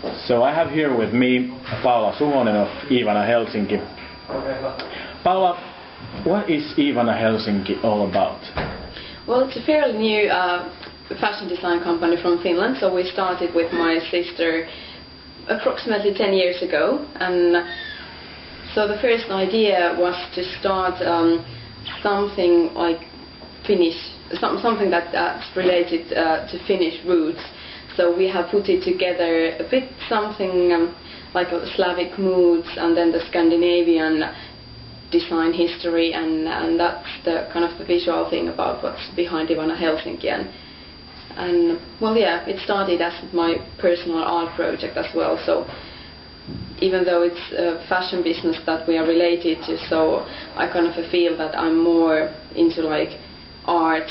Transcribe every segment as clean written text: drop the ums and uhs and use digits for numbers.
So I have here with me Paola Suhonen of Ivana Helsinki. Paola, what is Ivana Helsinki all about? Well, it's a fairly new fashion design company from Finland. So we started with my sister approximately 10 years ago, and so the first idea was to start something like something that's related to Finnish roots. So we have put it together a bit something like Slavic moods, and then the Scandinavian design history, and that's the kind of the visual thing about what's behind Ivana Helsinki. And well, yeah, it started as my personal art project as well. So even though it's a fashion business that we are related to, so I kind of feel that I'm more into like art,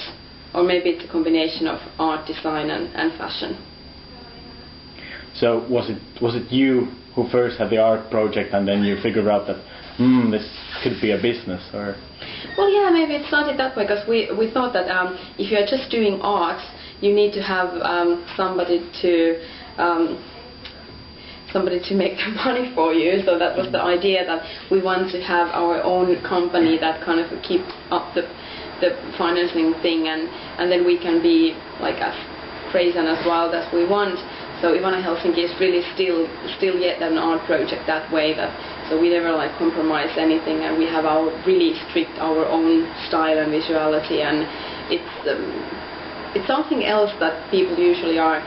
or maybe it's a combination of art, design and fashion. So was it you who first had the art project, and then you figured out that this could be a business? Or? Well, yeah, maybe it started that way, because we thought that if you're just doing art, you need to have somebody to make the money for you. So that was the idea, that we want to have our own company that kind of keep up the financing thing, and then we can be like as crazy and as wild as we want. So Ivana Helsinki is really still yet an art project that way, so we never like compromise anything, and we have our really strict our own style and visuality, and it's something else that people usually are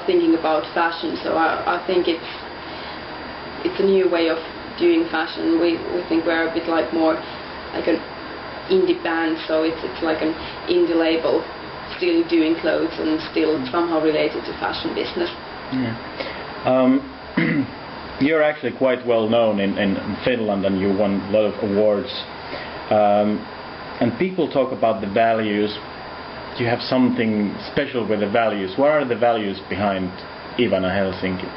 thinking about fashion. So I think it's a new way of doing fashion. We think we're a bit like more like an indie band, so it's like an indie label, still doing clothes and still somehow related to fashion business. Yeah. You're actually quite well known in Finland, and you won a lot of awards. And people talk about the values. Do you have something special with the values? What are the values behind Ivana Helsinki?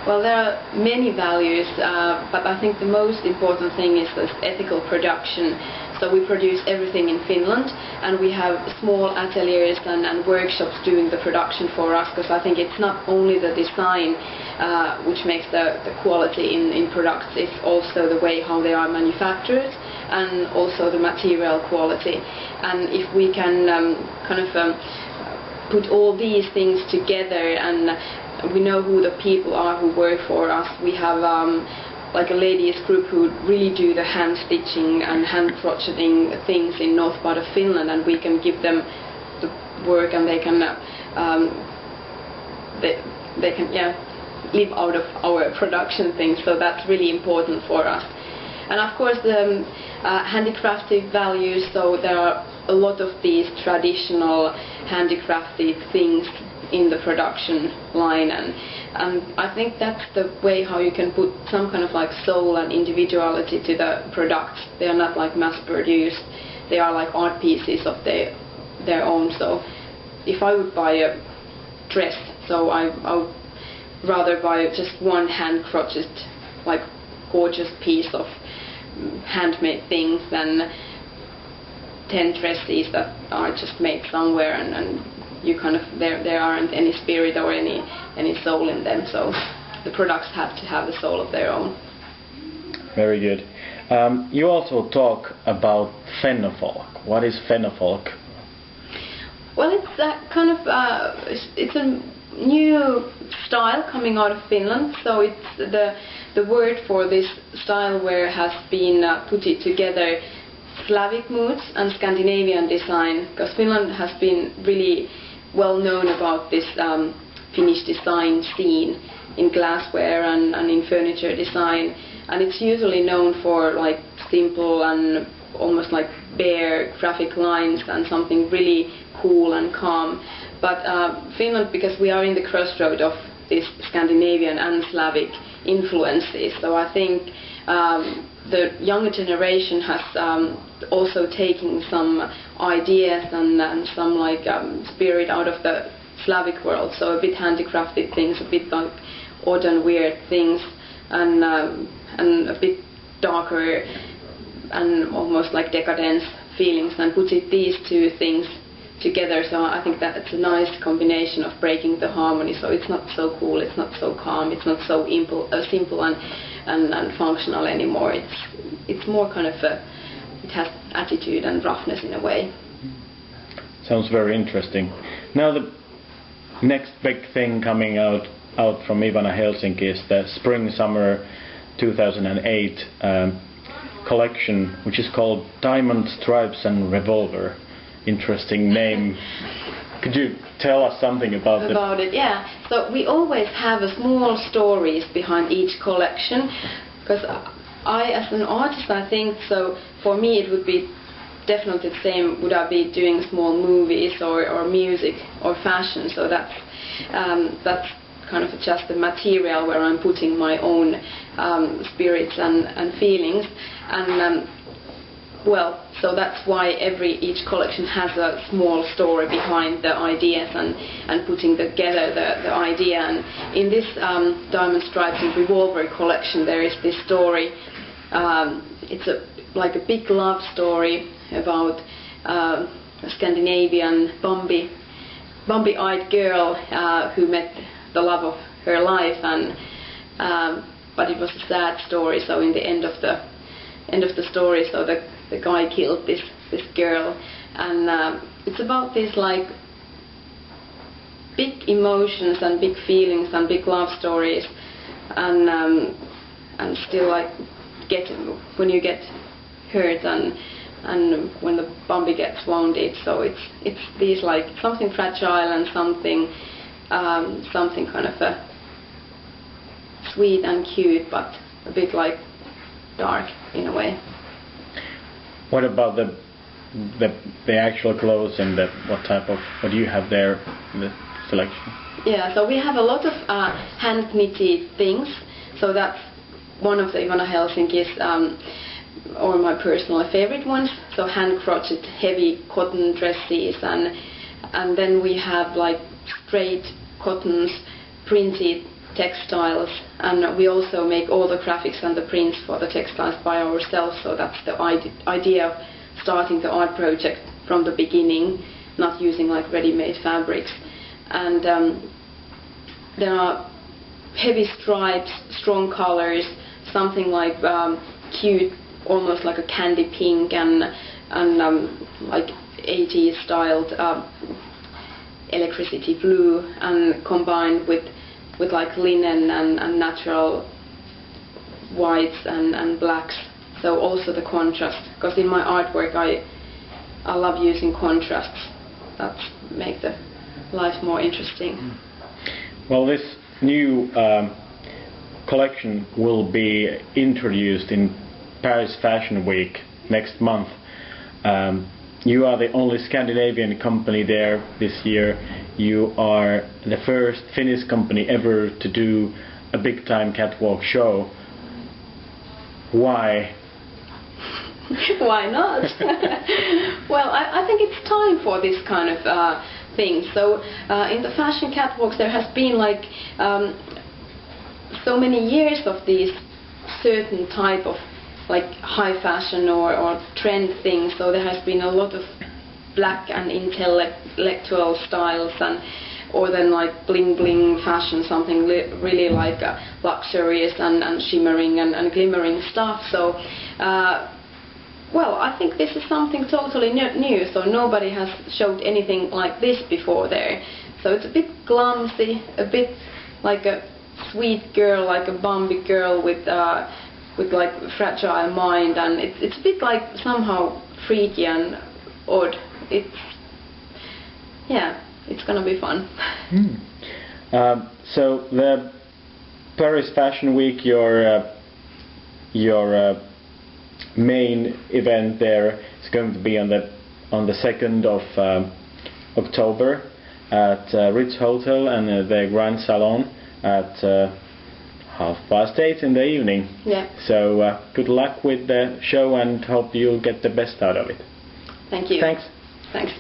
Well, there are many values, but I think the most important thing is this ethical production. So we produce everything in Finland, and we have small ateliers and workshops doing the production for us, because I think it's not only the design which makes the quality in products, it's also the way how they are manufactured, and also the material quality. And if we can put all these things together, and we know who the people are who work for us. We have like a ladies group who really do the hand stitching and hand crocheting things in north part of Finland, and we can give them the work, and they can live out of our production things. So that's really important for us. And of course the handicrafted values. So there are a lot of these traditional handicrafted things in the production line, and I think that's the way how you can put some kind of like soul and individuality to the products. They are not like mass produced, they are like art pieces of their own. So if I would buy a dress, so I would rather buy just one hand crochet like gorgeous piece of handmade things than 10 dresses that are just made somewhere, and you kind of there aren't any spirit or any soul in them. So the products have to have the soul of their own. Very good. You also talk about fennofolk. What is fennofolk? Well, it's it's a new style coming out of Finland. So it's the word for this style where has been put it together Slavic moods and Scandinavian design, because Finland has been really well known about this Finnish design scene in glassware and in furniture design, and it's usually known for like simple and almost like bare graphic lines and something really cool and calm. But Finland, because we are in the crossroad of this Scandinavian and Slavic influences, so I think the younger generation has also taken some ideas and some like spirit out of the Slavic world. So a bit handicrafted things, a bit like odd and weird things, and a bit darker and almost like decadence feelings, and put these two things together. So I think that it's a nice combination of breaking the harmony. So it's not so cool, it's not so calm, it's not so simple and functional anymore. It's more kind of it has attitude and roughness in a way. Sounds very interesting. Now the next big thing coming out from Ivana Helsinki is the Spring/Summer 2008 collection, which is called Diamond, Stripes and Revolver. Interesting name. Could you tell us something about it? Yeah. So we always have a small stories behind each collection, because I, as an artist, I think so. For me, it would be definitely the same. Would I be doing small movies or music or fashion? So that's kind of just the material where I'm putting my own spirits and feelings. And so that's why each collection has a small story behind the ideas and putting together the idea. And in this Diamond, Stripes and Revolver collection, there is this story. It's like a big love story about a Scandinavian bumpy-eyed girl who met the love of her life, and but it was a sad story. So in the end of the story, so the guy killed this girl, and it's about these like big emotions and big feelings and big love stories, and still like when you get hurt and when the bumpy gets wounded. So it's these like something fragile and something kind of a sweet and cute, but a bit like dark in a way. What about the actual clothes and what do you have there in the selection? Yeah, so we have a lot of hand knitted things. So that's one of the Ivana Helsinki's or my personal favorite ones. So hand crochet heavy cotton dresses, and then we have like straight cottons, printed textiles, and we also make all the graphics and the prints for the textiles by ourselves. So that's the idea of starting the art project from the beginning, not using like ready-made fabrics. And there are heavy stripes, strong colors, something like cute, almost like a candy pink, and like 80s styled electricity blue, and combined with like linen and natural whites and blacks. So also the contrast, because in my artwork I love using contrasts that make the life more interesting. Well, this new collection will be introduced in Paris Fashion Week next month. You are the only Scandinavian company there this year. You are the first Finnish company ever to do a big time catwalk show. Why? Why not? Well, I think it's time for this kind of thing. So in the fashion catwalks there has been like so many years of these certain type of like high fashion or trend things. So there has been a lot of black and intellectual styles, or then like bling bling fashion, something really like luxurious and shimmering and glimmering stuff. So well, I think this is something totally new, so nobody has showed anything like this before there. So it's a bit clumsy, a bit like a sweet girl, like a Bambi girl with like a fragile mind, and it's a bit like somehow freaky and odd. It's gonna be fun. So the Paris Fashion Week, your main event there is going to be on the 2nd of October at Ritz Hotel and the Grand Salon at 8:30 in the evening. Yeah. So good luck with the show and hope you'll get the best out of it. Thank you. Thanks. Thanks.